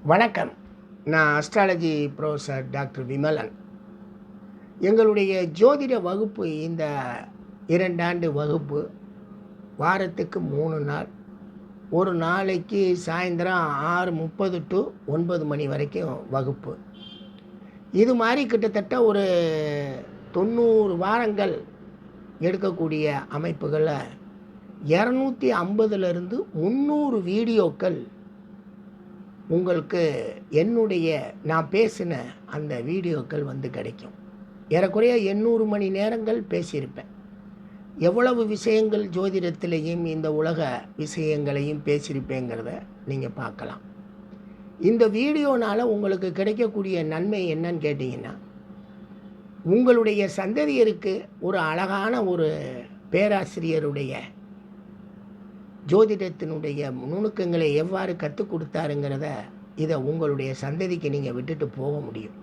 வணக்கம். நான் astrology professor doctor Vimalan. எங்களுடைய ஜோதிட வகுப்பு இந்த 2 ஆண்டு வகுப்பு வாரத்துக்கு 3 நாள். ஒரு நாளைக்கு சாயந்தரம் 6:30 to 9 மணி வரைக்கும் வகுப்பு. இது மாதிரி கிட்டத்தட்ட ஒரு 90 வாரங்கள் எடுக்கக்கூடிய அமைப்புகளில் 250லிருந்து 300 வீடியோக்கள் உங்களுக்கு நான் பேசின அந்த வீடியோக்கள் கிடைக்கும். ஏறக்குறைய 800 மணி நேரங்கள் பேசியிருப்பேன். எவ்வளவு விஷயங்கள் ஜோதிடத்திலையும் இந்த உலக விஷயங்களையும் பேசியிருப்பேங்கிறத நீங்கள் பார்க்கலாம். இந்த வீடியோனால் உங்களுக்கு கிடைக்கக்கூடிய நன்மை என்னன்னு கேட்டிங்கன்னா, உங்களுடைய சந்ததியருக்கு ஒரு அழகான ஒரு பேராசிரியருடைய ஜோதிடத்தினுடைய நுணுக்கங்களை எவ்வாறு கற்றுக் கொடுத்தாருங்கிறத இதை உங்களுடைய சந்ததிக்கு நீங்கள் விட்டுட்டு போக முடியும்.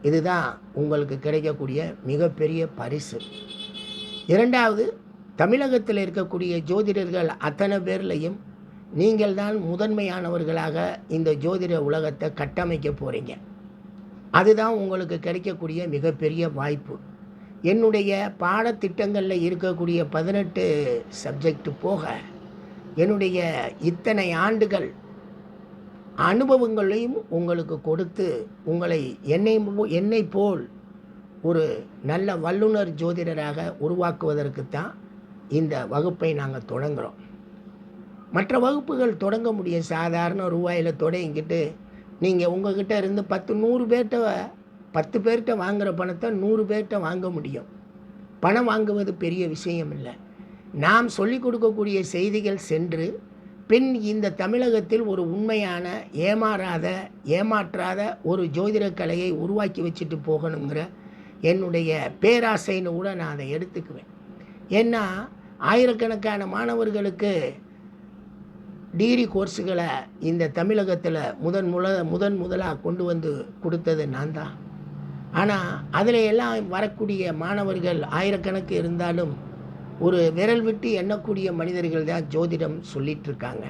இதுதான் உங்களுக்கு கிடைக்கக்கூடிய மிகப்பெரிய பரிசு. 2வது, தமிழகத்தில் இருக்கக்கூடிய ஜோதிடர்கள் அத்தனை பேர்லையும் நீங்கள் தான் முதன்மையானவர்களாக இந்த ஜோதிட உலகத்தை கட்டமைக்க போகிறீங்க. அதுதான் உங்களுக்கு கிடைக்கக்கூடிய மிகப்பெரிய வாய்ப்பு. என்னுடைய பாடத்திட்டங்களில் இருக்கக்கூடிய 18 சப்ஜெக்ட் போக என்னுடைய இத்தனை ஆண்டுகள் அனுபவங்களையும் உங்களுக்கு கொடுத்து உங்களை என்னை போல் ஒரு நல்ல வல்லுனர் ஜோதிடராக உருவாக்குவதற்குத்தான் இந்த வகுப்பை நாங்கள் தொடங்குகிறோம். மற்ற வகுப்புகள் தொடங்க முடியும். சாதாரண ரூபாயில் தொடங்கிக்கிட்டு நீங்கள் உங்கள்கிட்ட இருந்து 10 பேர்கிட்ட வாங்குகிற பணத்தை 100 பேர்கிட்ட வாங்க முடியும். பணம் வாங்குவது பெரிய விஷயம் இல்லை. நாம் சொல்லிக் கொடுக்கக்கூடிய செய்திகள் சென்று பின் இந்த தமிழகத்தில் ஒரு உண்மையான ஏமாற்றாத ஒரு ஜோதிட கலையை உருவாக்கி வச்சுட்டு போகணுங்கிற என்னுடைய பேராசைன்னு கூட நான் அதை எடுத்துக்குவேன். ஏன்னா ஆயிரக்கணக்கான மாணவர்களுக்கு டிகிரி கோர்ஸுகளை இந்த தமிழகத்தில் முதலாக கொண்டு வந்து கொடுத்தது நான் தான். ஆனால் அதில் எல்லாம் வரக்கூடிய மாணவர்கள் ஆயிரக்கணக்கு இருந்தாலும் ஒரு விரல் விட்டு எண்ணக்கூடிய மனிதர்கள் தான் ஜோதிடம் சொல்லிகிட்டு இருக்காங்க.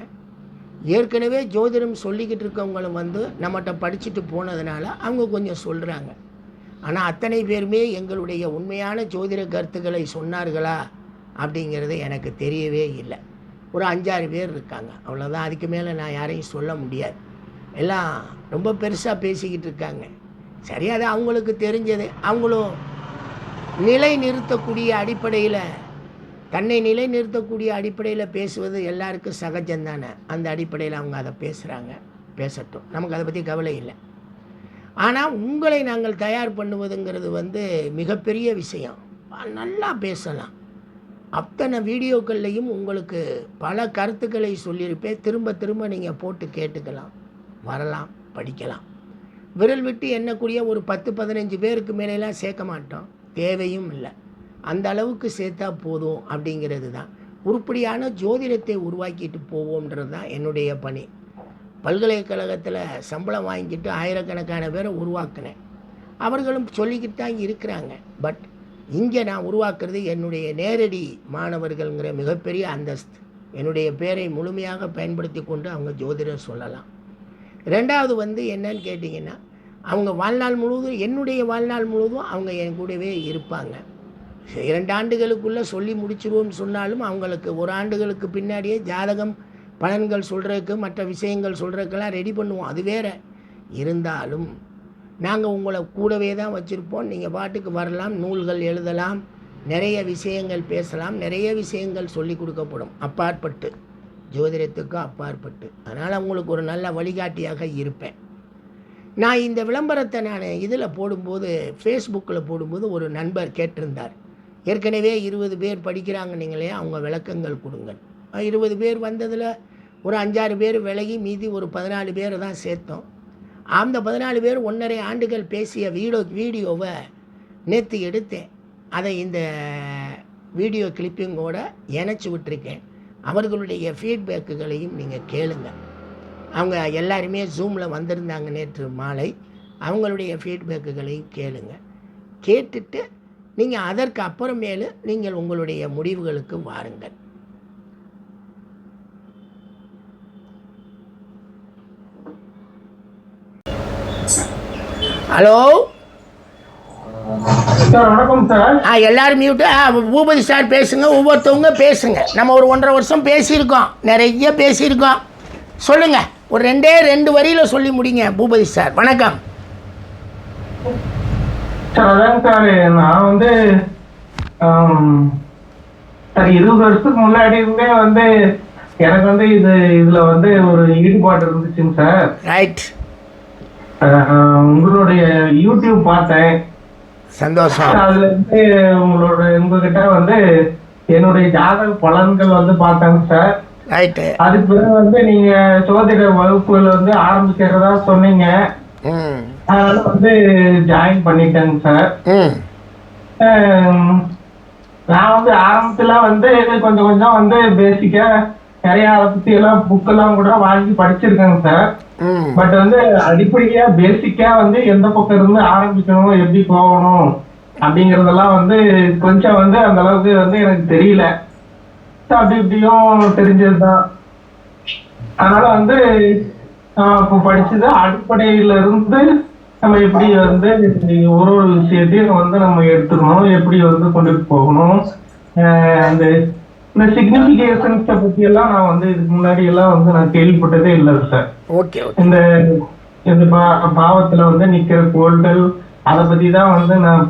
ஏற்கனவே ஜோதிடம் சொல்லிக்கிட்டு இருக்கவங்களும் நம்மகிட்ட படிச்சுட்டு போனதுனால அவங்க கொஞ்சம் சொல்கிறாங்க. ஆனால் அத்தனை பேருமே எங்களுடைய உண்மையான ஜோதிட கருத்துக்களை சொன்னார்களா அப்படிங்கிறது எனக்கு தெரியவே இல்லை. ஒரு 5-6 பேர் இருக்காங்க, அவ்வளோதான். அதுக்கு மேலே நான் யாரையும் சொல்ல முடியாது. எல்லாம் ரொம்ப பெருசாக பேசிக்கிட்டு இருக்காங்க. சரி, அது அவங்களுக்கு தெரிஞ்சது. அவங்களும் நிலை நிறுத்தக்கூடிய அடிப்படையில் தன்னை நிலைநிறுத்தக்கூடிய அடிப்படையில் பேசுவது எல்லாருக்கும் சகஜம்தானே. அந்த அடிப்படையில் அவங்க அதை பேசட்டும், நமக்கு அதை பற்றி கவலை இல்லை. ஆனால் உங்களை நாங்கள் தயார் பண்ணுவதுங்கிறது மிகப்பெரிய விஷயம். நல்லா பேசலாம். அத்தனை வீடியோக்கள்லையும் உங்களுக்கு பல கருத்துக்களை சொல்லியிருப்பேன். திரும்ப நீங்கள் போட்டு கேட்டுக்கலாம், வரலாம், படிக்கலாம். விரல் விட்டு எண்ணக்கூடிய ஒரு 10-15 பேருக்கு மேலெல்லாம் சேர்க்க மாட்டோம், தேவையும் இல்லை. அந்த அளவுக்கு சேர்த்தா போதும் அப்படிங்கிறது தான். உருப்படியான ஜோதிடத்தை உருவாக்கிட்டு போவோம்ன்றது தான் என்னுடைய பணி. பல்கலைக்கழகத்தில் சம்பளம் வாங்கிட்டு ஆயிரக்கணக்கான பேரை உருவாக்கினேன். அவர்களும் சொல்லிக்கிட்டு தான் இருக்கிறாங்க. பட் இங்கே நான் உருவாக்குறது என்னுடைய நேரடி மாணவர்கள்ங்கிற மிகப்பெரிய அந்தஸ்து. என்னுடைய பேரை முழுமையாக பயன்படுத்தி கொண்டு அவங்க ஜோதிடம் சொல்லலாம். 2வது என்னன்னு கேட்டிங்கன்னா, அவங்க வாழ்நாள் முழுவதும் என்னுடைய வாழ்நாள் முழுவதும் அவங்க என் கூடவே இருப்பாங்க. 2 ஆண்டுகளுக்குள்ளே சொல்லி முடிச்சிருவோம்னு சொன்னாலும் அவங்களுக்கு 1 ஆண்டுகளுக்கு பின்னாடியே ஜாதகம் பலன்கள் சொல்கிறதுக்கு மற்ற விஷயங்கள் சொல்கிறதுக்கெல்லாம் ரெடி பண்ணுவோம். அது வேறு. இருந்தாலும் நாங்கள் உங்களை கூடவே தான் வச்சுருப்போம். நீங்கள் பாட்டுக்கு வரலாம், நூல்கள் எழுதலாம், நிறைய விஷயங்கள் பேசலாம், நிறைய விஷயங்கள் சொல்லி கொடுக்கப்படும். அப்பாற்பட்டு, ஜோதிடத்துக்கும் அப்பாற்பட்டு. அதனால் உங்களுக்கு ஒரு நல்ல வழிகாட்டியாக இருப்பேன். நான் இந்த விளம்பரத்தை இதில் போடும்போது, ஃபேஸ்புக்கில் போடும்போது ஒரு நண்பர் கேட்டிருந்தார், ஏற்கனவே 20 பேர் படிக்கிறாங்க, நீங்களே அவங்க விளக்கங்கள் கொடுங்கள். 20 பேர் வந்ததில் ஒரு 5-6 பேர் விலகி மீதி ஒரு 14 பேரை தான் சேர்த்தோம். அந்த 14 பேர் 1.5 ஆண்டுகள் பேசிய வீடியோவை நேற்று எடுத்தேன். அதை இந்த வீடியோ கிளிப்பிங்கோடு இணைச்சி விட்டுருக்கேன். அவர்களுடைய ஃபீட்பேக்குகளையும் நீங்கள் கேளுங்க. அவங்க எல்லாருமே ஜூமில் வந்திருந்தாங்க நேற்று மாலை. அவங்களுடைய ஃபீட்பேக்குகளையும் கேளுங்க. கேட்டுட்டு நீங்கள் அதற்கு அப்புறமேலு நீங்கள் உங்களுடைய முடிவுகளுக்கு வாருங்கள். ஹலோ சார் வணக்கம் சார். எல்லாரும் மியூட்டு. பூபதி சார் பேசுங்க, ஒவ்வொருத்தவங்க பேசுங்க. நம்ம ஒரு 1.5 வருஷம் பேசியிருக்கோம், நிறைய பேசியிருக்கோம். சொல்லுங்கள், ஒரு 2 வரியில் சொல்லி முடிங்க பூபதி சார். வணக்கம் சார். அதாங்க சார், நான் வந்து சார் 20 வருஷத்துக்கு முன்னாடி இருந்தே வந்து எனக்கு வந்து இதுல வந்து ஒரு ஈடுபாடு இருந்துச்சுங்க சார். ரைட். உங்களுடைய யூடியூப் பார்த்தேன், சந்தோஷம். அதுல இருந்து உங்ககிட்ட வந்து என்னுடைய ஜாதக பலன்கள் வந்து பார்த்தேங்க சார். ரைட்டு. அதுக்கு பிறகு வந்து நீங்க சோதிட வகுப்புகள் வந்து ஆரம்பிக்கிறதா சொன்னீங்க. அதனால வந்து ஜாயின் பண்ணிட்டேங்க சார். நான் வந்து ஆரம்பத்துல வந்து கொஞ்சம் கொஞ்சம் வந்து பேசிக்கா நிறைய அதை பத்தி எல்லாம் புக்கெல்லாம் கூட வாங்கி படிச்சிருக்கேங்க சார். பட் வந்து அடிப்படையா பேசிக்கா வந்து எந்த பக்கம் இருந்து ஆரம்பிக்கணும், எப்படி போகணும் அப்படிங்கறதெல்லாம் வந்து கொஞ்சம் வந்து அந்த அளவுக்கு வந்து எனக்கு தெரியல. அப்படி இப்படியும் தெரிஞ்சதுதான். அதனால வந்து இப்போ படிச்சது அடிப்படையில இருந்து நம்ம எப்படி வந்து ஒரு விஷயத்தையும் வந்து நம்ம எடுத்துக்கணும், எப்படி வந்து கொண்டுட்டு போகணும், இந்த சிக்னிபிகேஷன்ஸை பத்தி எல்லாம் நான் வந்து இதுக்கு முன்னாடி எல்லாம் வந்து நான் கேள்விப்பட்டதே இல்லை சார். இந்த பாவத்துல வந்து நிக்கிற கோள்கள் அதை பத்தி தான் வந்து நான்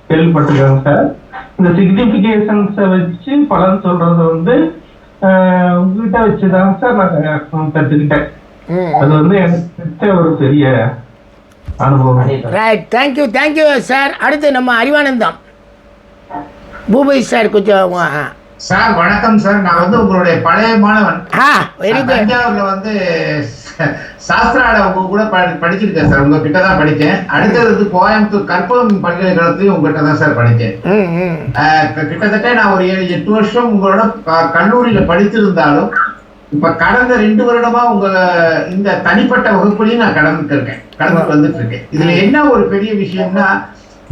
கேள்விப்பட்டிருக்கேன் சார். இந்த சிக்னிபிகேஷன்ஸை வச்சு பலன் சொல்றத வந்து உங்ககிட்ட வச்சுதான் சார் நான் கத்துக்கிட்டேன். அது வந்து எனக்கு ஒரு பெரிய அனுபவம். Right, thank you sir. அடுத்து நம்ம அறிவானந்தம் பூபதி சார். கொஞ்சம் சார் வணக்கம் சார். நான் வந்து உங்களுடைய பழைய மாணவன். தஞ்சாவூர்ல வந்து சாஸ்திராட உங்க கூட படிச்சிருக்கேன் சார். உங்ககிட்ட தான் படித்தேன். அடுத்தது வந்து கோயம்புத்தூர் கற்பகம் பல்கலைக்கழகத்தையும் உங்ககிட்ட தான் சார் படித்தேன். கிட்டத்தட்ட நான் ஒரு 7-8 வருஷம் உங்களோட கல்லூரியில படித்திருந்தாலும் இப்ப கடந்த 2 வருடமா உங்க இந்த தனிப்பட்ட வகுப்புலையும் நான் கடந்து வந்துட்டு இருக்கேன். இதுல என்ன ஒரு பெரிய விஷயம்னா,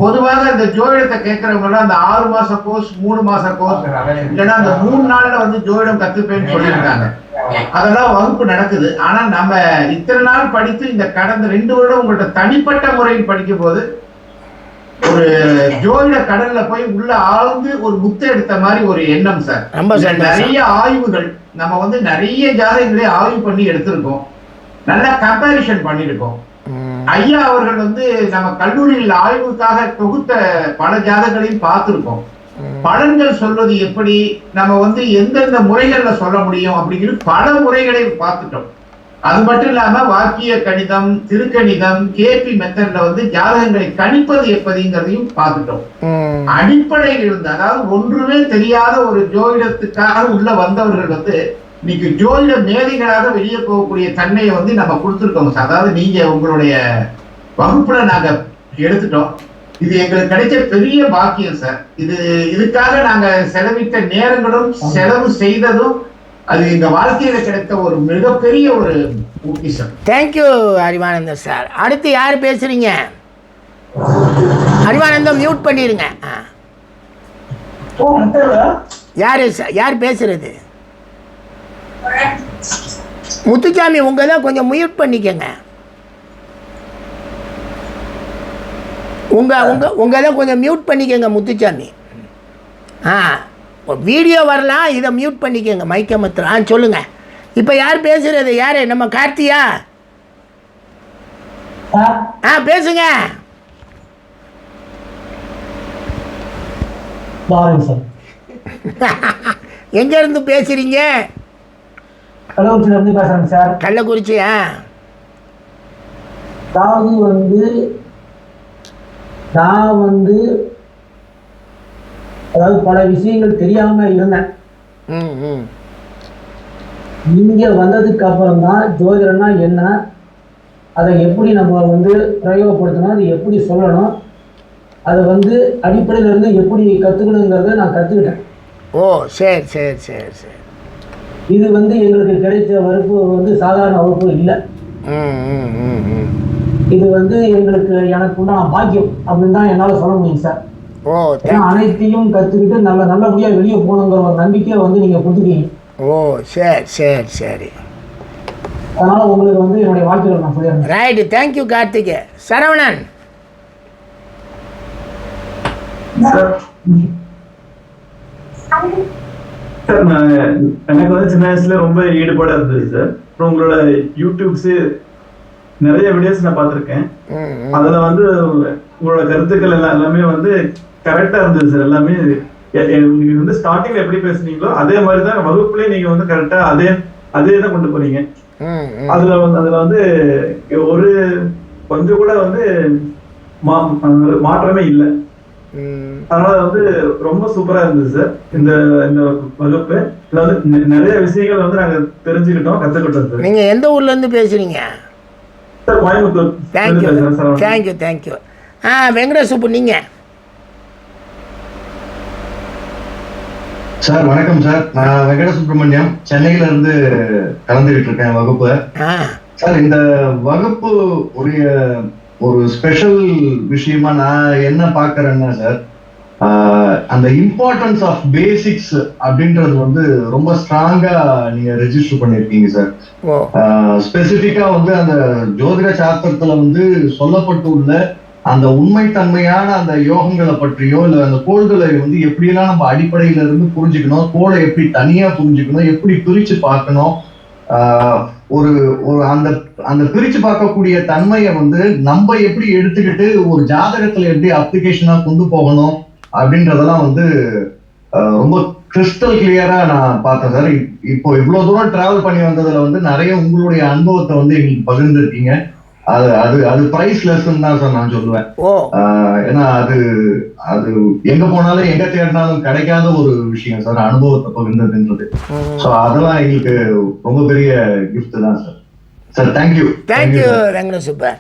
பொதுவாக இந்த ஜோதிடத்தை கேட்கறவங்க அந்த 6 மாச கோர்ஸ், 3 மாச கோர்ஸ், இல்லைன்னா அந்த 3 நாள்ல வந்து ஜோதிடம் கத்துப்பேன்னு சொல்லியிருக்காங்க. அதெல்லாம் வகுப்பு நடக்குது. ஆனா நம்ம இத்தனை நாள் படித்து இந்த கடந்த 2 வருடம் உங்கள்ட்ட தனிப்பட்ட முறையில் படிக்கும் போது ஒரு ஜோதிட கடல்ல போய் உள்ள ஆழ்ந்து ஒரு முத்து எடுத்த மாதிரி ஒரு எண்ணம் சார். நிறைய ஆய்வுகள் நம்ம வந்து நிறைய ஜாதகங்களை ஆய்வு பண்ணி எடுத்திருக்கோம், நல்லா கம்பேரிஷன் பண்ணிருக்கோம். ஐயா அவர்கள் வந்து நம்ம கல்லூரியில் ஆய்வுக்காக தொகுத்த பல ஜாதகங்களையும் பார்த்திருக்கோம். பலன்கள் சொல்வது எப்படி, நம்ம வந்து எந்தெந்த முறைகள்ல சொல்ல முடியும் அப்படிங்கிற பல முறைகளை பார்த்துட்டோம். அது மட்டும் இல்லாம வாக்கிய கணிதம், திருக்கணிதம், கேபி மெத்தட்ல வந்து ஜாதகங்களை கணிப்பது எப்படிங்கிறதையும் பார்த்துட்டோம். அடிப்படையில் இருந்து, அதாவது ஒன்றுமே தெரியாத ஒரு ஜோதிடத்துக்காக உள்ள வந்தவர்கள் வந்து இன்னைக்கு ஜோதிட மேதைகளாக வெளியே போகக்கூடிய தன்மையை வந்து நம்ம கொடுத்துருக்கோம் சார். அதாவது நீங்க உங்களுடைய வகுப்புல நாங்க எடுத்துட்டோம். இது எங்களுக்கு கிடைச்ச பெரிய பாக்கியம் சார். இதுக்காக நாங்க செலவிட்ட நேரங்களும் செலவு செய்ததும் அது எங்க வாழ்க்கையில கிடைத்த ஒரு மிகப்பெரிய ஒரு பொக்கிஷம். Thank you Arivanandam sir. அடுத்து யார் பேசுறீங்க? அறிவானந்தம் மியூட் பண்ணிருங்க. யார் பேசுறது? முத்துச்சாமி, உங்க தான் கொஞ்சம் மியூட் பண்ணிக்கங்க. உங்க தான் கொஞ்சம் மியூட் பண்ணிக்கங்க முத்துச்சாமி. வீடியோ வரலாம், இதை மியூட் பண்ணிக்கங்க, மைக்க மாத்திரம். சொல்லுங்க, இப்போ யார் பேசுறது? யாரு? நம்ம கார்த்தியா? பேசுங்க. எங்க இருந்து பேசுறீங்க? கள்ளக்குறிச்சியிலிருந்து பேசுறேன் சார். கள்ளக்குறிச்சியா? நான் வந்து அதாவது பல விஷயங்கள் தெரியாம இருந்தேன். இங்க வந்ததுக்கு அப்புறம் தான் ஜோதிடம்னா என்ன, அதை எப்படி நம்ம வந்து பிரயோகப்படுத்தணும், அது எப்படி சொல்லணும், அதை வந்து அடிப்படையில இருந்து எப்படி கத்துக்கணுங்கிறத நான் கத்துக்கிட்டேன். ஓ, சரி சரி சரி சரி. இது வந்து எங்களுக்கு கிடைச்ச வகுப்பு வந்து சாதாரண வகுப்பு இல்லை. இது வந்து எனக்கு உண்டான பாக்கியம் அப்படின்னு தான் என்னால் சொல்ல முடியும் சார். அனைத்தையும் கத்துக்கிட்டு நல்லபடியா வெளியே போகணுங்கிற ஒரு நம்பிக்கையை வந்து நீங்க கொடுத்துக்கீங்க. ஓ, சரி சரி சரி. அதனால் உங்களுக்கு வந்து என்னுடைய வாழ்த்துக்கள் நான் சொல்லிடுறேன். Right, thank you Karthike. Saravanan sir, நான் எனக்கு வந்து சின்ன வயசுல ரொம்ப ஈடுபாடா இருந்தது சார். அப்புறம் உங்களோட யூடியூப்ஸ் நிறைய வீடியோஸ் நான் பார்த்துருக்கேன். அதுல வந்து உங்களோட கருத்துக்கள் எல்லாமே வந்து கரெக்டா இருந்தது சார். எல்லாமே நீங்க வந்து ஸ்டார்டிங்ல எப்படி பேசுனீங்களோ அதே மாதிரி தான் வகுப்புலயே நீங்க வந்து கரெக்டா அதே தான் கொண்டு போறீங்க. அதுல வந்து ஒரு கொஞ்சம் கூட வந்து மாற்றமே இல்லை. அதனால வந்து ரொம்ப சூப்பரா இருந்தது சார் இந்த வகுப்பு. இதுல வந்து நிறைய விஷயங்கள் வந்து நாங்க தெரிஞ்சுக்கிட்டோம், கத்துக்கிட்டோம் சார். நீங்க எந்த ஊர்ல இருந்து பேசுறீங்க? Sir, Coimbatore. Thank you thank you thank you. Venkatesuppu நீங்க? சார் வணக்கம் சார், நான் வெங்கட சுப்பிரமணியம், சென்னையில இருந்து கலந்துகிட்டு இருக்கேன் வகுப்பு. சார், இந்த வகுப்பு ஒரு ஸ்பெஷல் விஷயமா நான் என்ன பாக்குறேன்னா சார், அந்த இம்பார்ட்டன்ஸ் ஆஃப் பேசிக்ஸ் அப்படின்றது வந்து ரொம்ப ஸ்ட்ராங்கா நீங்க ரெஜிஸ்டர் பண்ணிருக்கீங்க சார். ஸ்பெசிபிக்கா வந்து அந்த ஜோதிட சாஸ்திரத்துல வந்து சொல்லப்பட்டுள்ள அந்த உண்மைத்தன்மையான அந்த யோகங்களை பற்றியோ இல்ல அந்த கோள்களை வந்து எப்படியெல்லாம் நம்ம அடிப்படையில இருந்து புரிஞ்சுக்கணும், கோளை எப்படி தனியா புரிஞ்சுக்கணும், எப்படி பிரிச்சு பார்க்கணும், ஒரு அந்த அந்த பிரிச்சு பார்க்கக்கூடிய தன்மையை வந்து நம்ம எப்படி எடுத்துக்கிட்டு ஒரு ஜாதகத்துல எப்படி அப்ளிகேஷனா கொண்டு போகணும் அப்படின்றதெல்லாம் வந்து ரொம்ப கிறிஸ்டல் கிளியரா நான் பார்த்தேன் சார். இப்போ இவ்வளவு தூரம் டிராவல் பண்ணி வந்ததுல வந்து நிறைய உங்களுடைய அனுபவத்தை வந்து எங்களுக்கு பகிர்ந்துருக்கீங்க. அது பிரைஸ்லெஸ் தான் சார் நான் சொல்லுவேன். ஏன்னா அது எங்க போனாலும் எங்க தேடினாலும் கிடைக்காத ஒரு விஷயம் சார், அனுபவத்தை பகிர்ந்ததுன்றது. சோ அதெல்லாம் எங்களுக்கு ரொம்ப பெரிய கிஃப்ட் தான் சார். Sir thank you. Thank you Venkata super.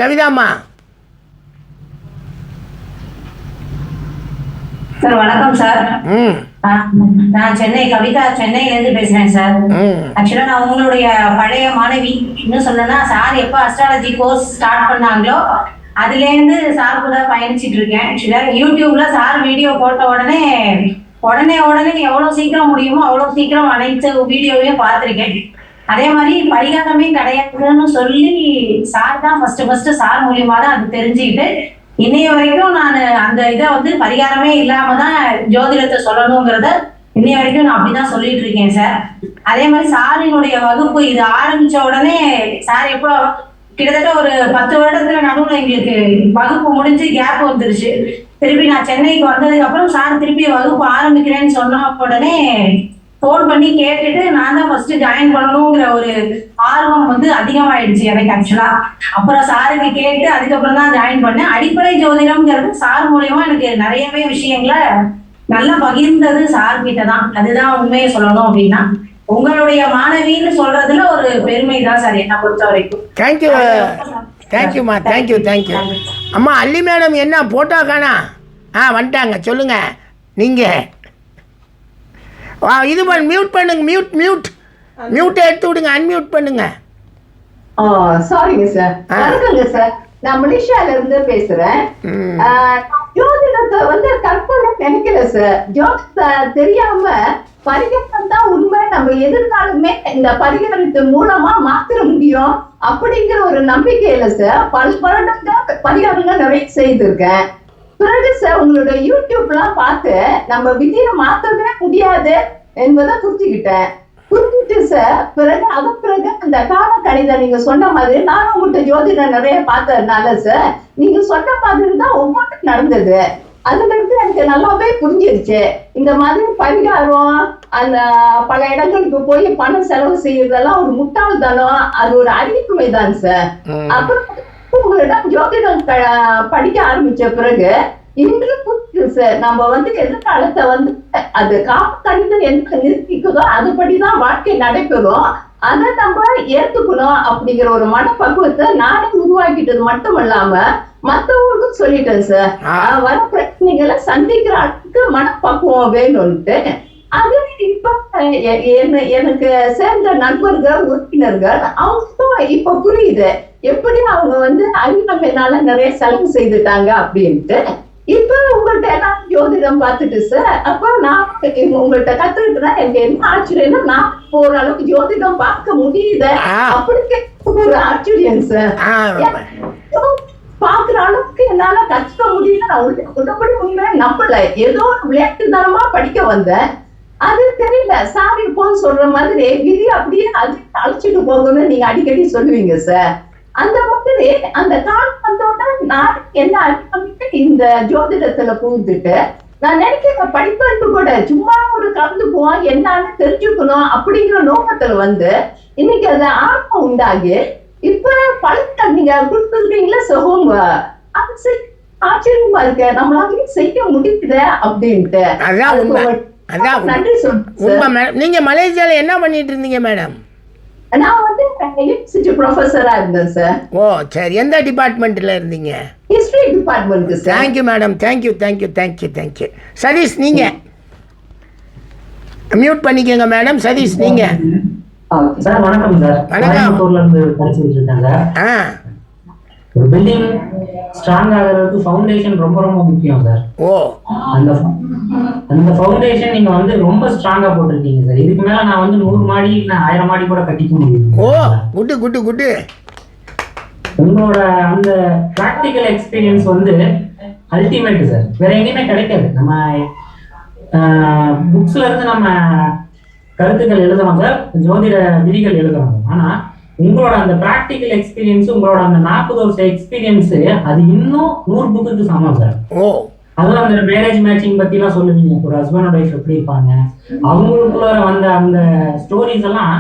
கவிதாம்மா? சார் வணக்கம் சார். நான் கவிதா சென்னையில இருந்து பேசுறேன் சார். ஆக்சுவலா நான் உங்களுடைய பழைய மாணவி. இன்னும் சொல்லணும்னா சார் எப்ப அஸ்ட்ராலஜி கோர்ஸ் ஸ்டார்ட் பண்ணாங்களோ அதுல இருந்து சார் கூட பயணிச்சுட்டு இருக்கேன். ஆக்சுவலா யூடியூப்ல சார் வீடியோ போட்ட உடனே எவ்வளவு சீக்கிரம் முடியுமோ அவ்வளவு சீக்கிரம் அனைத்து வீடியோவையும் பார்த்திருக்கேன். அதே மாதிரி பரிகாரமே கிடையாதுன்னு சொல்லி சார் தான் ஃபர்ஸ்ட் சார் மூலியமா தான் அது தெரிஞ்சுக்கிட்டு இன்னைய வரைக்கும் நான் அந்த இதை வந்து பரிகாரமே இல்லாம தான் ஜோதிடத்தை சொல்லணுங்கிறத இன்னைய வரைக்கும் நான் அப்படிதான் சொல்லிட்டு இருக்கேன் சார். அதே மாதிரி சாரினுடைய வகுப்பு இது ஆரம்பிச்ச உடனே சார் எப்போ கிட்டத்தட்ட ஒரு 10 வருடத்துல நடுவுல எங்களுக்கு வகுப்பு முடிஞ்சு கேப் வந்துருச்சு. திருப்பி நான் சென்னைக்கு வந்ததுக்கு அப்புறம் சார் திருப்பி வகுப்பு ஆரம்பிக்கிறேன்னு சொன்ன உடனே போன் பண்ணி கேட்டுட்டு நான் தான் ஃபர்ஸ்ட் ஜாயின் பண்ணணுங்கிற ஒரு ஆர்வம் வந்து அதிகமாயிடுச்சு எனக்கு ஆக்சுவலா. அப்புறம் சாருக்கு கேட்டு அதுக்கப்புறம் தான் ஜாயின் பண்ணேன். அடிப்படை ஜோதிடம்ங்கிறது சார் மூலியமா எனக்கு நிறையவே விஷயங்களை நல்லா பகிர்ந்தது சார் கிட்ட தான். அதுதான் உண்மையை சொல்லணும் அப்படின்னா உங்களுடைய மாணவின்னு சொல்றதுல ஒரு பெருமை தான் சார் என்னை பொறுத்த வரைக்கும். தேங்க்யூ தேங்க்யூம்மா. தேங்க்யூ. அம்மா அல்லி மேடம் என்ன போட்டோ காணா? வந்துட்டாங்க, சொல்லுங்க. நீங்க இது மியூட் பண்ணுங்க. மியூட்டை எடுத்து விடுங்க, அன்மியூட் பண்ணுங்க. சாரிங்க சார். வணக்கங்க சார், நான் மலேசியால இருந்து பேசுறேன். ஜோதிடத்தை வந்து கற்பனை நினைக்கல சார். ஜோதிடத்தை தெரியாம பரிகாரம் தான் உண்மை, நம்ம எதிர்காலமே இந்த பரிகாரத்தின் மூலமா மாத்திர முடியும் அப்படிங்கிற ஒரு நம்பிக்கையில சார் பல வருடங்கள் பரிகாரங்கள் நிறைய செய்திருக்கேன். பிறகு சார் உங்களோட யூடியூப்லாம் பார்த்து நம்ம விதியை மாற்றவே முடியாது என்பதை புரிஞ்சுக்கிட்டு சார் பிறகு அந்த கால கணிதம் நீங்க சொன்ன மாதிரி நானும் உங்கள்கிட்ட ஜோதிடம் நிறைய பார்த்ததுனால சார் நீங்க சொன்ன மாதிரி தான் ஒவ்வொன்றும் நடந்தது. அதுல இருந்து எனக்கு நல்லாவே புரிஞ்சிருச்சு. இந்த மாதிரி பரிகாரம் அந்த பல இடங்களுக்கு போய் பணம் செலவு செய்யறதெல்லாம் ஒரு முட்டாள்தனம், அது ஒரு அறிவுமை தான் சார். அப்புறம் உங்களிடம் ஜோதிடம் படிக்க ஆரம்பிச்ச பிறகு இன்று புரியுது சார். நம்ம வந்து எதிர்காலத்தை வந்து அது காப்பு கணிதம் என்ன நிறுத்திக்குதோ அதுபடிதான் வாழ்க்கை நடைபெறும், அதை நம்ம ஏத்துக்கணும் அப்படிங்கிற ஒரு மனப்பக்குவத்தை நானே உருவாக்கிட்டது மட்டும் இல்லாம மற்றவங்களுக்கும் சொல்லிட்டேன் சார். வர பிரச்சனைகளை சந்திக்கிற அளவுக்கு மனப்பக்குவம் வேணும்ட்டு. அது இப்ப எனக்கு சேர்ந்த நண்பர்கள் உறுப்பினர்கள் அவங்களுக்கும் இப்ப புரியுது எப்படி அவங்க வந்து அறிவினால நிறைய செலவு செய்துட்டாங்க அப்படின்ட்டு. இப்ப உங்கள்ட்ட எல்லாம் ஜோதிடம் பார்த்துட்டு சார், அப்ப நான் உங்கள்ட்ட கத்துக்கிட்டு எனக்கு என்ன ஆச்சரியம்னா, நான் ஓரளவுக்கு ஜோதிடம் பார்க்க முடியுது அப்படி ஒரு ஆச்சரியம் சார். பாக்குற அளவுக்கு என்னால கத்துக்க முடியல. நான் உடம்படி உண்மையா நம்பல. ஏதோ விளையாட்டுத்தனமா படிக்க வந்தேன். அது தெரியல. சாமி போன்னு சொல்ற மாதிரி விதி அப்படியே அழைச்சிட்டு போகணும்னு நீங்க அடிக்கடி சொல்லுவீங்க சார். அந்த மாதிரி அந்த காலம் வந்தோட நான் என்ன அடிப்படைக்கு இந்த ஜோதிடத்துல புகுந்துட்டு நான் நினைக்கிறேன் படிப்பு கூட சும்மா ஒரு கலந்து போவோம் என்னன்னு தெரிஞ்சுக்கணும் அப்படிங்கிற நோக்கத்துல வந்து இன்னைக்கு அது ஆர்வம் உண்டாகி இப்ப பழக்கம் நீங்க கொடுத்துருக்கீங்களா சகோங்க, அது ஆச்சரியமா இருக்கு. நம்மளால செய்ய முடியுது அப்படின்ட்டு. நன்றி சொல்லுங்க. நீங்க மலேசியால என்ன பண்ணிட்டு இருந்தீங்க மேடம்? நான் வந்து யூனிவர்சிட்டி ப்ரொஃபஸரா இருந்தேன் சார். ஓ சரி, எந்த டிபார்ட்மெண்ட்ல இருந்தீங்க? History department sir. Thank you madam, thank you. Satish நீங்க மியூட் பண்ணிக்கோங்க மேடம். சதீஷ் நீங்க. சார் வணக்கம் சார். கோயம்புத்தூர்ல இருந்து படிச்சுட்டு இருக்கேன் சார். ஒரு பில்டிங் ஸ்ட்ராங் ஆகிறதுக்கு ஃபவுண்டேஷன் ரொம்ப ரொம்ப முக்கியம் சார். ஓ அந்த ஃபவுண்டேஷன் நீங்க வந்து ரொம்ப ஸ்ட்ராங்கா போட்டிருக்கீங்க சார். இதுக்கு மேல நான் வந்து 100 மாடி இல்ல 1000 மாடி கூட கட்டிக்க முடியும். ஓ குட்டு. உங்களோட அந்த பிராக்டிக்கல் எக்ஸ்பீரியன்ஸ் வந்து அல்டிமேட் சார். வேற எங்கேயுமே கிடைக்காது. நம்ம புக்ஸ்ல இருந்து நம்ம கருத்துக்கள் எழுதணும் சார், ஜோதிட விதிகள் எழுதணும். ஆனா உங்களோட அந்த பிராக்டிக்கல் எக்ஸ்பீரியன்ஸ், உங்களோட அந்த 40 வருஷ எக்ஸ்பீரியன்ஸ் அது இன்னும் 100 புக்குக்கு சமம் சார். அதுவும் அந்த மேரேஜ் மேட்சிங் பத்தி எல்லாம் சொல்லுவீங்க. ஒரு ஹஸ்பண்ட் ஒய்ஃப் எப்படி இருப்பாங்க, அவங்களுக்குள்ள வந்த அந்த ஸ்டோரிஸ் எல்லாம்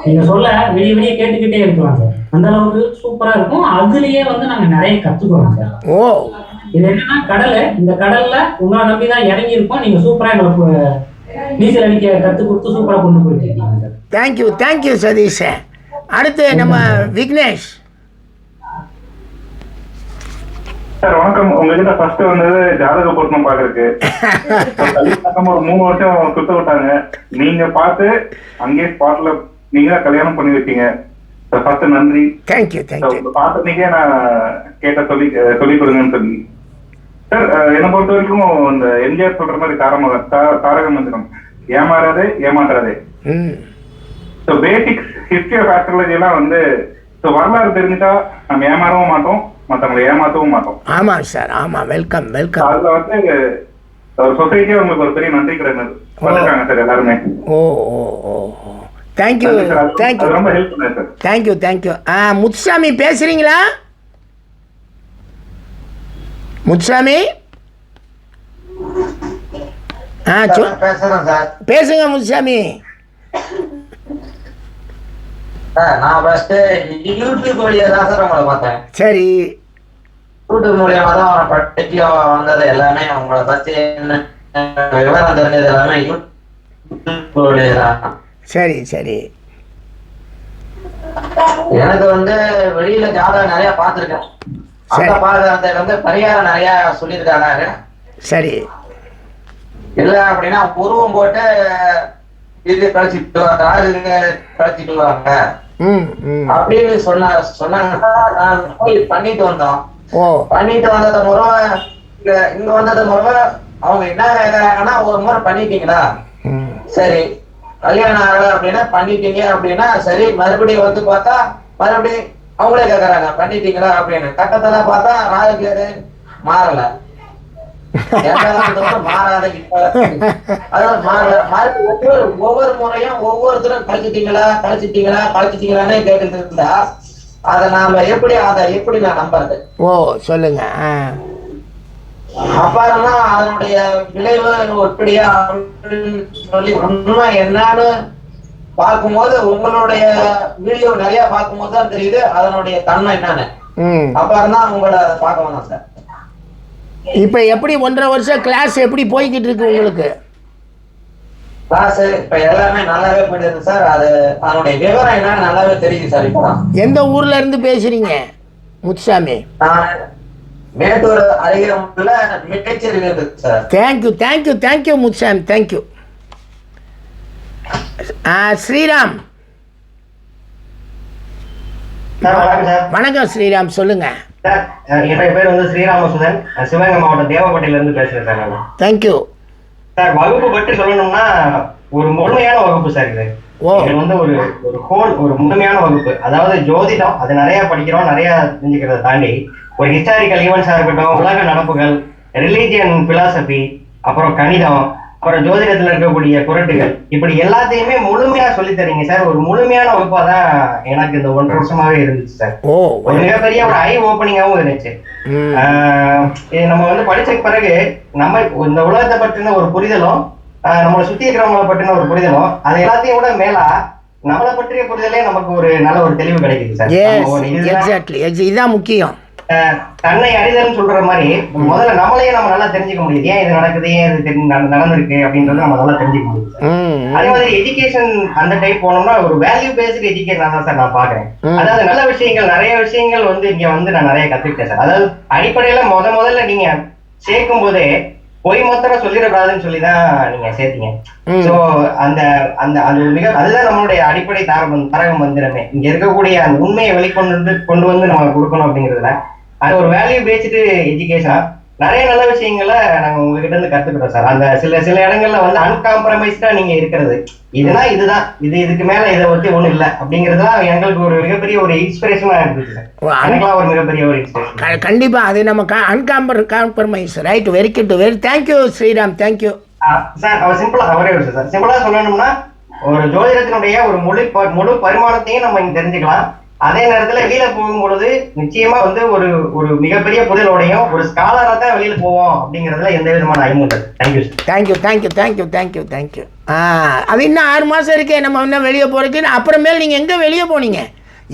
நீங்க சொல்ல விடிய கேட்டுக்கிட்டே இருக்கலாம் சார். அந்த அளவுக்கு சூப்பரா இருக்கும். அதுலயே வந்து நாங்க நிறைய கத்துக்கிறோம் சார். இது என்னன்னா கடல், இந்த கடல்ல உங்களை நம்பிதான் இறங்கி இருக்கோம். நீங்க சூப்பரா எங்களுக்கு நீச்சல் அடிக்க கத்து கொடுத்து சூப்பரா கொண்டு போயிருக்கீங்க சார். தேங்க்யூ சதீஷ். அடுத்து நம்ம விக்னேஷ் சார். வணக்கம். உங்ககிட்ட ஃபர்ஸ்ட் வந்தது ஜாதக பொருத்தம் பாக்குறதுக்கு. ஒரு 3 வருஷம் சுத்த விட்டாங்க. நீங்க பார்த்து அங்கே ஸ்பாட்ல நீங்க கல்யாணம் பண்ணி வச்சீங்க. ஃபர்ஸ்ட் நன்றி. தேங்க்யூ. பார்த்தீங்க நான் கேட்ட சொல்லி கொடுங்கன்னு சொல்லி. சார் என்னை பொறுத்த வரைக்கும் இந்த எம்ஜிஆர் சொல்ற மாதிரி தாரக மந்திரம் ஏமாறாதே ஏமாற்றாதே. பேசிக்ஸ் ஹிஸ்டரி ஆஃப் ஆஸ்ட்ராலஜி எல்லாம் வந்து வரலாறு தெரிஞ்சுட்டா நம்ம ஏமாறவும் மாட்டோம், மற்றவங்களை ஏமாற்றவும் மாட்டோம். ஆமா சார், ஆமா. வெல்கம். அதுல வந்து ஒரு சொசைட்டியா உங்களுக்கு ஒரு பெரிய நன்றி பண்ணிருக்காங்க சார் எல்லாருமே. தேங்க்யூ. ரொம்ப ஹெல்ப் பண்ணேன் சார். தேங்க்யூ. முத்துசாமி பேசுறீங்களா? முத்துசாமி பேசுறேன் சார். பேசுங்க முத்துசாமி. நான் ஃபர்ஸ்ட் யூடியூப் வழியா தான் சார் உங்களை பார்த்தேன். சரி. யூடியூப் மூலியமா தான் அவனை படிக்க வந்தது எல்லாமே. உங்களை பத்தி விவரம் தெரிஞ்சது எல்லாமே யூடியூப் வழியா தான். சரி. எனக்கு வந்து வெளியில ஜாதகம் நிறைய பார்த்திருக்கேன். அந்த பாதகத்தை வந்து பரிகாரம் நிறைய சொல்லியிருக்காங்க. சரி. இல்ல அப்படின்னா உருவம் போட்டு இது கழிச்சிட்டு கழிச்சிட்டுவாங்க அப்படின்னு சொன்னாங்க. நான் போய் பண்ணிட்டு வந்தோம். பண்ணிட்டு வந்தது முறை இங்க வந்தது முறை அவங்க என்ன கேக்குறாங்கன்னா, ஒரு முறை பண்ணிட்டீங்களா, சரி கல்யாணம் ஆகல அப்படின்னா பண்ணிட்டீங்க அப்படின்னா சரி, மறுபடியும் வந்து பார்த்தா மறுபடியும் அவங்களே கேக்குறாங்க பண்ணிட்டீங்களா அப்படின்னு. கட்டத்துல பார்த்தா ராஜகேது மாறல, மாறாத ஒவ்வொரு முறையும் ஒவ்வொருத்தரும் கழிச்சிட்டீங்களான்னு கேட்டுட்டு இருந்தா அதை நாம எப்படி நான் நம்புறது? சொல்லுங்க. அப்புறமா அதனுடைய விளைவு எப்படியா சொல்லி உண்மை என்னன்னு பார்க்கும்போது உங்களுடைய வீடியோ நிறைய பார்க்கும்போது தான் தெரியுது அதனுடைய தன்மை என்னன்னு. அப்புறம் தான் உங்களை பார்க்க வந்தோம் சார். இப்ப எப்படி 1.5 வருஷம் கிளாஸ் எப்படி போய்கிட்டு இருக்கு உங்களுக்கு? கிளாஸ் இப்ப எல்லாமே நல்லாவே போயிடுது சார். அது அதனுடைய விவரம் என்னன்னு நல்லாவே தெரியுது சார். இப்பதான் எந்த ஊர்ல இருந்து பேசுறீங்க முத்துசாமி? மேட்டூர் அருகில மிகச்சேரியில இருக்கு சார். Thank you Muthusamy, thank you. ஸ்ரீராம் வணக்கம் ஸ்ரீராம், சொல்லுங்க சார். என்னுடைய பேர் வந்து ஸ்ரீராமசுதன், சிவகங்கை மாவட்டம் தேவக்கோட்டையில இருந்து பேசுறேன் சார். நான் தேங்க்யூ சார். வகுப்பு பற்றி சொல்லணும்னா ஒரு முழுமையான வகுப்பு சார் இது. இது வந்து ஒரு முழுமையான வகுப்பு. அதாவது ஜோதிடம் அது நிறைய படிக்கிறோம், நிறைய தெரிஞ்சுக்கிறத தாண்டி ஒரு ஹிஸ்டாரிக்கல் ஈவெண்ட்ஸா இருக்கட்டும், உலக நடப்புகள், ரிலீஜியன் பிலாசபி, அப்புறம் கணிதம், அப்புறம் ஜோதிடத்துல இருக்கக்கூடிய குரட்டுகள், இப்படி எல்லாத்தையுமே முழுமையா சொல்லி தரீங்க சார். ஒரு முழுமையான வகுப்பா தான் எனக்கு இந்த 1.5 வருஷமாவே இருந்துச்சு சார். ஒரு மிகப்பெரிய ஒரு ஐ ஓப்பனிங்காவும் இருந்துச்சு. நம்ம வந்து படிச்ச பிறகு நம்ம இந்த உலகத்தை பற்றின ஒரு புரிதலும், நம்மளை சுத்தி இருக்கிறவங்களை பற்றின ஒரு புரிதலும், அது எல்லாத்தையும் விட மேலா நம்மளை பற்றிய புரிதலே நமக்கு ஒரு நல்ல ஒரு தெளிவு கிடைக்குது சார். இதுதான் முக்கியம். தன்னை அறிதல்னு சொல்ற மாதிரி முதல்ல நம்மளையே நம்ம நல்லா தெரிஞ்சுக்க முடியுது. ஏன் இது நடக்குது, ஏன் இது நடந்திருக்கு அப்படின்றத நம்ம நல்லா தெரிஞ்சுக்க முடியுது. அதே மாதிரி எஜுகேஷன் அந்த டைப் போனோம்னா ஒரு வேல்யூ பேஸ்டு எஜுகேஷன் தான் சார் நான் பாக்குறேன். அதாவது நல்ல விஷயங்கள், நிறைய விஷயங்கள் வந்து இங்க வந்து நான் நிறைய கத்துக்கிட்டேன் சார். அதாவது அடிப்படையில முதல்ல நீங்க சேர்க்கும் போதே பொய் மாத்திரம் சொல்லிடக்கூடாதுன்னு சொல்லிதான் நீங்க சேர்த்தீங்க. சோ அதுதான் நம்மளுடைய அடிப்படை தரக மந்திரமே. இங்க இருக்கக்கூடிய அந்த உண்மையை கொண்டு வந்து நம்ம கொடுக்கணும் அப்படிங்கிறதுல அது ஒரு வேல்யூ பேஸ்டு எஜுகேஷனா நிறைய நல்ல விஷயங்களை நாங்க உங்ககிட்ட இருந்து கத்துக்கிட்டோம் சார். அந்த சில இடங்கள்ல வந்து அன்காம்ப்ரமைஸ்டா நீங்க இருக்கிறது, இதுதான் இதுக்கு மேல இதை பத்தி ஒண்ணும் இல்லை அப்படிங்கறதுதான் எங்களுக்கு ஒரு மிகப்பெரிய ஒரு இன்ஸ்பிரேஷனா இருந்துச்சு சார். எனக்குலாம் ஒரு மிகப்பெரிய ஒரு இன்ஸ்பிரேஷன். கண்டிப்பா அது நம்ம compromise. Right, very good, very thank you Sriram, thank you sir. அவர் சிம்பிளா சொல்லணும்னா ஒரு ஜோதிடத்தினுடைய ஒரு முழு பரிமாணத்தையும் நம்ம இங்க தெரிஞ்சுக்கலாம். அதே நேரத்துல வெளியில போகும்பொழுது நிச்சயமா வந்து ஒரு மிகப்பெரிய புரிதலோடையும் ஒரு ஸ்காலரா தான் வெளியில போவோம் அப்படிங்கறதுல எந்த விதமான ஐயமும் இல்லை. தேங்க்யூ. அது இன்னும் 6 மாசம் இருக்கே, நம்ம இன்னும் வெளியே போறதுக்கு. அப்புறமேல் நீங்க எங்க வெளியே போனீங்க?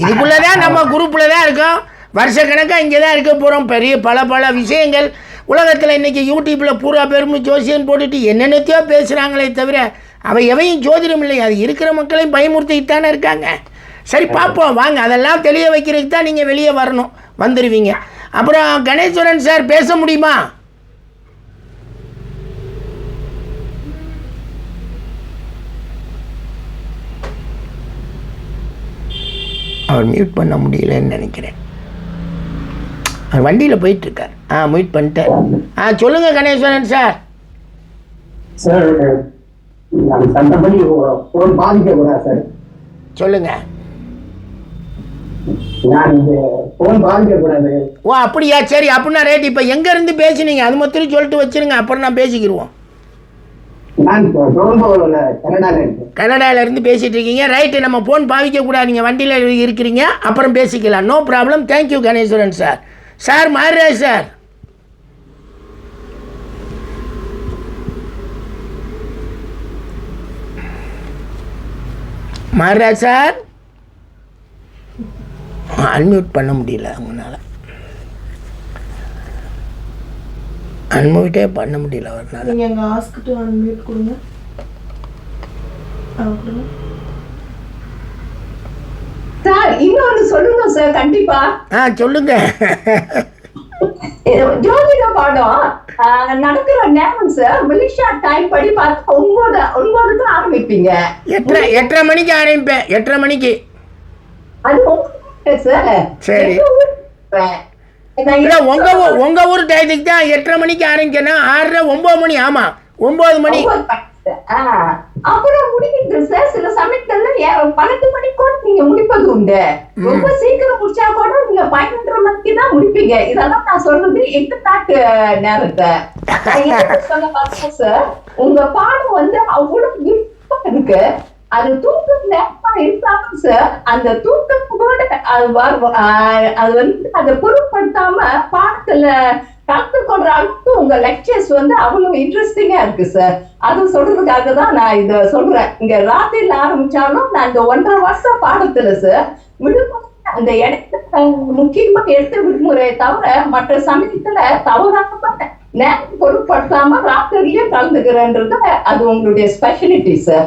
இதுக்குள்ளதான் நம்ம குரூப்ல தான் இருக்கோம். வருஷக்கணக்காக இங்கே தான் இருக்க போகிறோம். பெரிய பல விஷயங்கள் உலகத்தில் இன்றைக்கி யூடியூப்பில் பூரா பெருமை ஜோசியன் போட்டுட்டு என்னென்னத்தையோ பேசுகிறாங்களே தவிர அவை எவையும் ஜோதிடம் இல்லை. அது இருக்கிற மக்களையும் பயமுறுத்திக்கிட்டு தானே இருக்காங்க. சரி, பார்ப்போம் வாங்க. அதெல்லாம் தெளிய வைக்கிறதுக்கு தான் நீங்கள் வெளியே வரணும், வந்துடுவீங்க. அப்புறம் கணேஸ்வரன் சார் பேச முடியுமா? அவர் மியூட் பண்ண முடியலன்னு நினைக்கிறேன். அவர் வண்டியில் போயிட்டுருக்கார். மியூட் பண்ணிட்டேன். சொல்லுங்கள் கணேஸ்வரன் சார். சார், சட்டப்படி ஃபோன் பாதிக்கக்கூடாது சார். சொல்லுங்க. ஓ அப்படியா, சரி. அப்படின்னா ரேட். இப்போ எங்கேருந்து பேசுனீங்க அது மட்டும் சொல்லிட்டு வச்சுருங்க, அப்புறம் நான் பேசிக்கிடுவோம். கனடால இருந்து பேசிட்டு இருக்கீங்க. ரைட்டு, நம்ம ஃபோன் பாவிக்க கூடாது. நீங்கள் வண்டியில் இருக்கிறீங்க, அப்புறம் பேசிக்கலாம். No problem. Thank you Ganeswaran sir. Sir Maruraj sir. Maruraj sir unmute பண்ண முடியல. அவங்களால அன்மியூட்டே பண்ண முடியல அவர்னால. நீங்க அங்க ஆஸ்க் டு அன்மியூட் கொடுங்க. சார் இன்னொன்னு சொல்லணும் சார், கண்டிப்பா. சொல்லுங்க. ஜோதிட பாடம் நடக்கிற நேரம் சார் மலேசியா டைம் படி பார்த்து 9 ஆரம்பிப்பீங்க. 8:30 மணிக்கு ஆரம்பிப்பேன். 8:30 மணிக்கு. அது சார் சரி. உங்க ஊர் டயத்துக்கு தான் 8:30 மணிக்கு ஆரம்பிக்கணும். 6:30 9 மணி. ஆமா 9 மணி. அப்புறம் முடிக்கிறது சார். சில சமயங்கள்ல 12 மணிக்கு கூட நீங்க முடிப்பது உண்டு. ரொம்ப சீக்கிரம் முடிச்சா கூட நீங்க 12:30 மணிக்கு தான் முடிப்பீங்க. இதெல்லாம் நான் சொல்றது எக்ஸாக்ட் நேரத்தை சொல்ல பார்த்தேன் சார். உங்க பாடம் வந்து அவ்வளவு இருக்கு. அது தூக்கம் நேரமா இருந்தாலும் சார் அந்த தூக்கத்தோட அது வந்து அதை பொருட்படுத்தாம பாடத்துல கற்றுக்கொள்ற அளவுக்கு உங்க லெக்சர்ஸ் வந்து அவ்வளவு இன்ட்ரெஸ்டிங்கா இருக்கு சார். அது சொல்றதுக்காக தான் நான் இதை சொல்றேன். இங்க ராத்திரில ஆரம்பிச்சாலும் நான் இந்த 1.5 வருஷம் பாடத்துல சார் விடுமுறை அந்த இடத்துல முக்கியமா எடுத்து விடுமுறையை தவிர மற்ற சமயத்துல தவறாம நேரம் பொருட்படுத்தாம ராத்திரியும் கலந்துக்கிறேன்றது அது உங்களுடைய ஸ்பெஷலிட்டி சார்.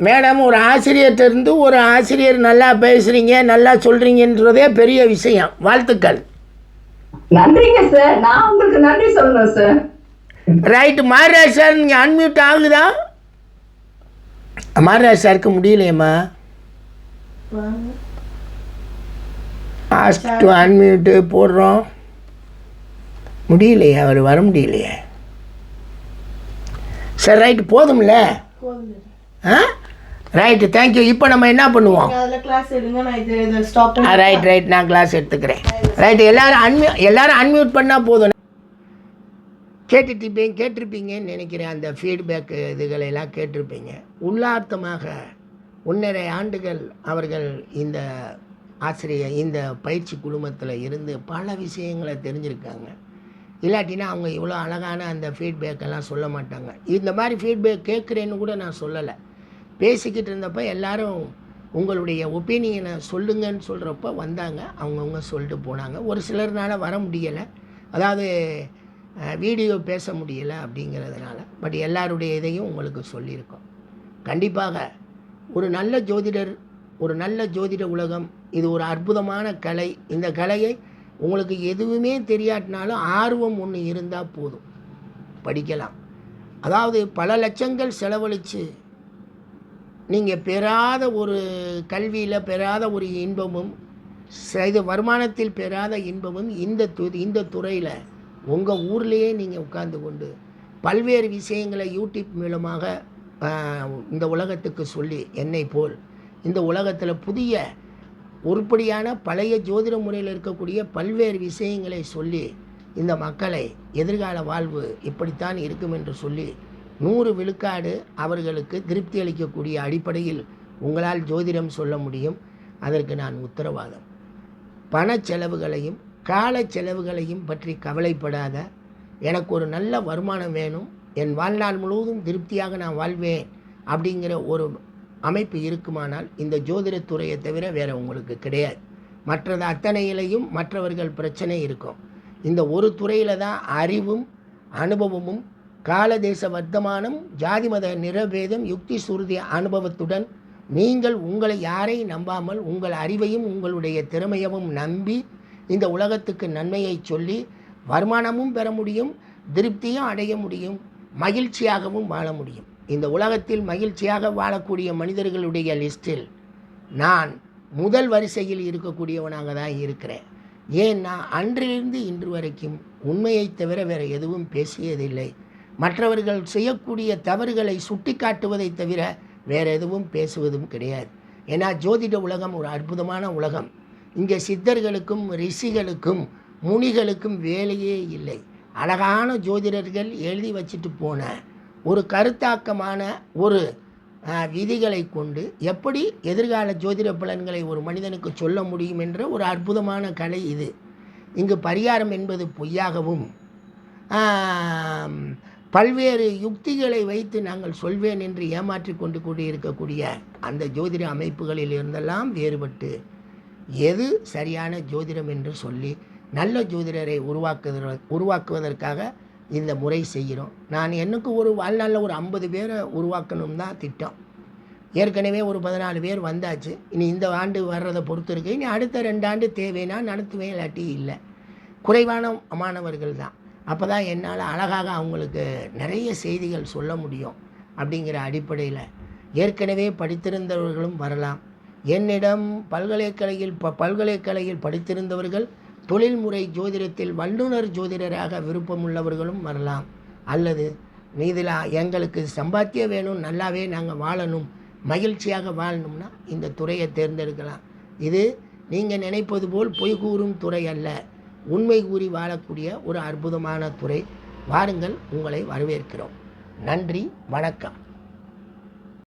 மேடம் ஒரு ஆசிரியர்கிட்ட இருந்து ஒரு ஆசிரியர் நல்லா பேசுறீங்க, நல்லா சொல்றீங்கன்றதே பெரிய விஷயம். வாழ்த்துக்கள். நன்றிங்க சார். நான் உங்களுக்கு நன்றி சொல்லணும் சார். ரைட். மாரிராஜ் சார் நீங்க அன்மியூட் ஆகுதா? மாரிராஜ் சாருக்கு முடியலையம்மா. ஆஸ்க் டு அன்மியூட்டு போடுறோம். முடியலையே, அவர் வர முடியலையே. சரி ரைட்டு, போதும்ல? ஆ ரைட்டு, தேங்க்யூ. இப்போ நம்ம என்ன பண்ணுவோம்? ரைட், நான் கிளாஸ் எடுத்துக்கிறேன். ரைட்டு, எல்லாரும் அன்மியூட் பண்ணால் போதும். கேட்டிருப்பீங்கன்னு நினைக்கிறேன். அந்த ஃபீட்பேக்கு இதுகளெல்லாம் கேட்டிருப்பீங்க. உள்ளார்த்தமாக 1.5 ஆண்டுகள் அவர்கள் இந்த இந்த பயிற்சி குழுமத்தில் இருந்து பல விஷயங்களை தெரிஞ்சிருக்காங்க. இல்லாட்டினா அவங்க இவ்வளோ அழகான அந்த ஃபீட்பேக்கெல்லாம் சொல்ல மாட்டாங்க. இந்த மாதிரி ஃபீட்பேக் கேட்குறேன்னு கூட நான் சொல்லலை. பேசிக்கிட்டு இருந்தப்போ எல்லோரும் உங்களுடைய ஒப்பீனியனை சொல்லுங்கன்னு சொல்கிறப்ப வந்தாங்க. அவங்கவுங்க சொல்லிட்டு போனாங்க. ஒரு சிலர்னால வர முடியலை, அதாவது வீடியோ பேச முடியலை அப்படிங்கிறதுனால. பட் எல்லாருடைய இதையும் உங்களுக்கு சொல்லியிருக்கோம். கண்டிப்பாக ஒரு நல்ல ஜோதிடர், ஒரு நல்ல ஜோதிட உலகம், இது ஒரு அற்புதமான கலை. இந்த கலையை உங்களுக்கு எதுவுமே தெரியாட்டினாலும் ஆர்வம் ஒன்று இருந்தால் போதும், படிக்கலாம். அதாவது பல லட்சங்கள் செலவழித்து நீங்கள் பெறாத ஒரு கல்வியில் பெறாத ஒரு இன்பமும், இது வருமானத்தில் பெறாத இன்பமும் இந்த துறையில் உங்கள் ஊர்லேயே நீங்கள் உட்கார்ந்து கொண்டு பல்வேறு விஷயங்களை யூடியூப் மூலமாக இந்த உலகத்துக்கு சொல்லி, என்னை போல் இந்த உலகத்தில் புதிய உருப்படியான பழைய ஜோதிட முறையில் இருக்கக்கூடிய பல்வேறு விஷயங்களை சொல்லி இந்த மக்களை எதிர்கால வாழ்வு இப்படித்தான் இருக்கும் என்று சொல்லி 100 விழுக்காடு அவர்களுக்கு திருப்தி அளிக்கக்கூடிய அடிப்படையில் உங்களால் ஜோதிடம் சொல்ல முடியும். அதற்கு நான் உத்தரவாதம். பண செலவுகளையும் கால செலவுகளையும் பற்றி கவலைப்படாத, எனக்கு ஒரு நல்ல வருமானம் வேணும், என் வாழ்நாள் முழுவதும் திருப்தியாக நான் வாழ்வேன் அப்படிங்கிற ஒரு அமைப்பு இருக்குமானால் இந்த ஜோதிடத்துறையை தவிர வேறு உங்களுக்கு கிடையாது. மற்றது அத்தனையிலையும் மற்றவர்கள் பிரச்சனை இருக்கும். இந்த ஒரு துறையில் தான் அறிவும் அனுபவமும் காலதேச வர்த்தமானம் ஜாதி மத நிறபேதம் யுக்தி சுருதி அனுபவத்துடன் நீங்கள் உங்களை யாரையும் நம்பாமல் உங்கள் அறிவையும் உங்களுடைய திறமையவும் நம்பி இந்த உலகத்துக்கு நன்மையை சொல்லி வருமானமும் பெற முடியும், திருப்தியும் அடைய முடியும், மகிழ்ச்சியாகவும் வாழ முடியும். இந்த உலகத்தில் மகிழ்ச்சியாக வாழக்கூடிய மனிதர்களுடைய லிஸ்டில் நான் முதல் வரிசையில் இருக்கக்கூடியவனாக தான் இருக்கிறேன். ஏன்னா அன்றிலிருந்து இன்று வரைக்கும் உண்மையை தவிர வேறு எதுவும் பேசியதில்லை. மற்றவர்கள் செய்யக்கூடிய தவறுகளை சுட்டி காட்டுவதை தவிர வேறு எதுவும் பேசுவதும் கிடையாது. ஏன்னா ஜோதிட உலகம் ஒரு அற்புதமான உலகம். இங்கே சித்தர்களுக்கும் ரிஷிகளுக்கும் முனிகளுக்கும் வேலையே இல்லை. அழகான ஜோதிடர்கள் எழுதி வச்சுட்டு போன ஒரு கருத்தாக்கமான ஒரு விதிகளை கொண்டு எப்படி எதிர்கால ஜோதிட பலன்களை ஒரு மனிதனுக்கு சொல்ல முடியும் என்ற ஒரு அற்புதமான கலை இது. இங்கு பரிகாரம் என்பது பொய்யாகவும் பல்வேறு யுக்திகளை வைத்து நாங்கள் சொல்வேன் என்று ஏமாற்றி கொண்டு இருக்கக்கூடிய அந்த ஜோதிட அமைப்புகளில் இருந்தெல்லாம் வேறுபட்டு எது சரியான ஜோதிடம் என்று சொல்லி நல்ல ஜோதிடரை உருவாக்குவதற்காக இந்த முறை செய்கிறோம். நான் எனக்கு ஒரு வாழ்நாளில் ஒரு 50 பேரை உருவாக்கணும் தான் திட்டம். ஏற்கனவே ஒரு 14 பேர் வந்தாச்சு. இனி இந்த ஆண்டு வர்றதை பொறுத்து இருக்கு. இனி அடுத்த 2 ஆண்டு தேவைன்னா நடத்துவேன், இல்லாட்டி இல்லை. குறைவான மாணவர்கள் தான். அப்போ தான் என்னால் அழகாக அவங்களுக்கு நிறைய செய்திகள் சொல்ல முடியும். அப்படிங்கிற அடிப்படையில் ஏற்கனவே படித்திருந்தவர்களும் வரலாம். என்னிடம் பல்கலைக்கழகில் படித்திருந்தவர்கள் தொழில்முறை ஜோதிடத்தில் வல்லுநர் ஜோதிடராக விருப்பமுள்ளவர்களும் வரலாம். அல்லது இதில் எங்களுக்கு சம்பாத்தியம் வேணும், நல்லாவே நாங்கள் வாழணும், மகிழ்ச்சியாக வாழணும்னா இந்த துறையை தேர்ந்தெடுக்கலாம். இது நீங்கள் நினைப்பது போல் பொய் கூறும் துறை அல்ல, உண்மை கூறி வாழக்கூடிய ஒரு அற்புதமான துறை. வாருங்கள், உங்களை வரவேற்கிறோம். நன்றி, வணக்கம்.